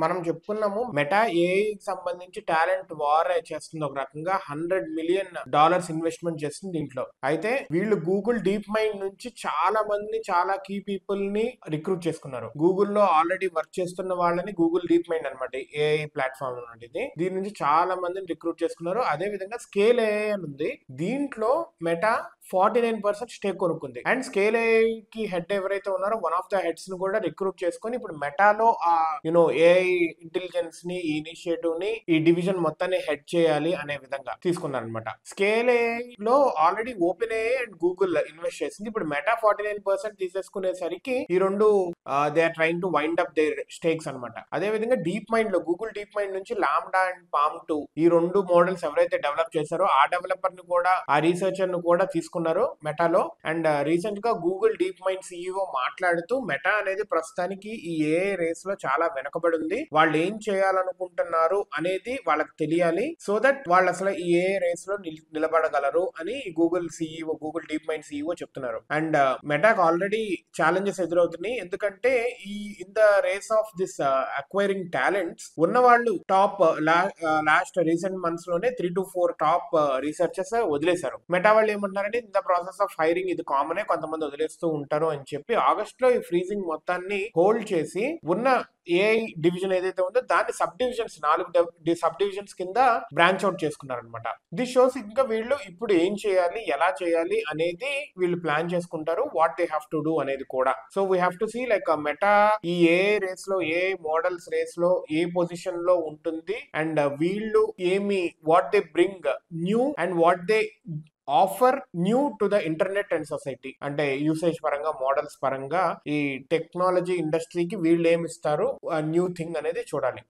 మనం చెప్పుకున్నాము మెటా ఏఐకి సంబంధించి టాలెంట్ వార్ చేస్తుంది. ఒక రకంగా $100 మిలియన్ ఇన్వెస్ట్మెంట్ చేస్తుంది దీంట్లో. అయితే వీళ్ళు గూగుల్ డీప్ మైండ్ నుంచి చాలా మంది చాలా కీ పీపుల్ ని రిక్రూట్ చేసుకున్నారు. గూగుల్లో ఆల్రెడీ వర్క్ చేస్తున్న వాళ్ళని గూగుల్ డీప్ మైండ్ అనమాట ఏఐ ప్లాట్ఫామ్ అనమాట ఇది. దీని నుంచి చాలా మందిని రిక్రూట్ చేసుకున్నారు. అదే విధంగా స్కేల్ ఏఐ అని ఉంది. దీంట్లో మెటా 49% స్టేక్ కొనుక్కుంది. అండ్ స్కేల్ ఏఐ కి హెడ్ ఎవరైతే ఉన్నారో వన్ ఆఫ్ ద హెడ్స్ ను కూడా రిక్రూట్ చేసుకొని ఇప్పుడు మెటాలో ఆ ఏఐ ఇంటెలిజెన్స్ ని ఈ ఇనిషియేటివ్ ని ఈ డివిజన్ మొత్తాన్ని హెడ్ చేయాలి అనే విధంగా తీసుకున్నారనమాట. స్కేల్ ఏఐ లో already open AI and Google invest చేసింది. ఇప్పుడు మెటా 49% తీసేసుకునేసరికి ఈ రెండు they are trying to wind up their stakes అనమాట. అదే విధంగా డీప్ మైండ్ లో గూగుల్ డీప్ మైండ్ నుంచి లాంబ్డా అండ్ పామ్ 2 ఈ రెండు మోడల్స్ ఎవరైతే డెవలప్ చేశారో ఆ డెవలపర్ ని కూడా ఆ రీసెర్చర్ ను కూడా తీసుకున్నారు మెటాలో. అండ్ రీసెంట్ గా గూగుల్ డీప్ మైండ్ సిఇఓ మాట్లాడుతూ మెటా అనేది ప్రస్తుతానికి ఈ ఏఐ రేస్ లో చాలా వెనకబడి ఉంది. వాళ్ళు ఏం చేయాలనుకుంటున్నారు అనేది వాళ్ళకి తెలియాలి. సో దట్ వాళ్ళు అసలు ఈ ఏఐ రేస్ లో నిలబడగలరు అని గూగుల్ డీప్ మైండ్ సిఇఓ చెప్తున్నారు. అండ్ మెటాక్ ఆల్రెడీ ఛాలెంజెస్ ఎదురవుతున్నాయి. ఎందుకంటే in the race of this acquiring talents ఉన్న వాళ్ళు టాప్ లాస్ట్ రీసెంట్ మంత్స్ లోనే 3 to 4 టాప్ రీసెర్చర్స్ వదిలేశారు. మెటా వాళ్ళు ఏమంటారంటే in the process of hiring ఇది కామనే, కొంతమంది వదిలేస్తూ ఉంటారు అని చెప్పి ఆగస్ట్ లో ఈ ఫ్రీజింగ్ మొత్తాన్ని హోల్డ్ చేసి ఉన్న ఏఐ డివిజన్ ఏదైతే ఉందో దాన్ని సబ్ డివిజన్స్ 4 సబ్ డివిజన్స్ కింద బ్రాంచ్ అవుట్ చేసుకున్నారు అనమాట. దిస్ షోస్ ఇంకా వీళ్ళు ఇప్పుడు ఏం చేయాలి, ఎలా చేయాలి అనేది వీళ్ళు ప్లాన్ చేసుకుంటారు. What they have to do అనేది కూడా. So we have to see like Meta ఈ ఏఐ రేస్ లో ఏఐ మోడల్స్ రేస్ లో ఏ పొజిషన్ లో ఉంటుంది అండ్ వీళ్ళు ఏమి what they bring new and what they offer new to the internet and society. అంటే యూసేజ్ పరంగా మోడల్స్ పరంగా ఈ టెక్నాలజీ ఇండస్ట్రీకి వీళ్ళు ఏమి ఇస్తారు న్యూ థింగ్ అనేది చూడాలి.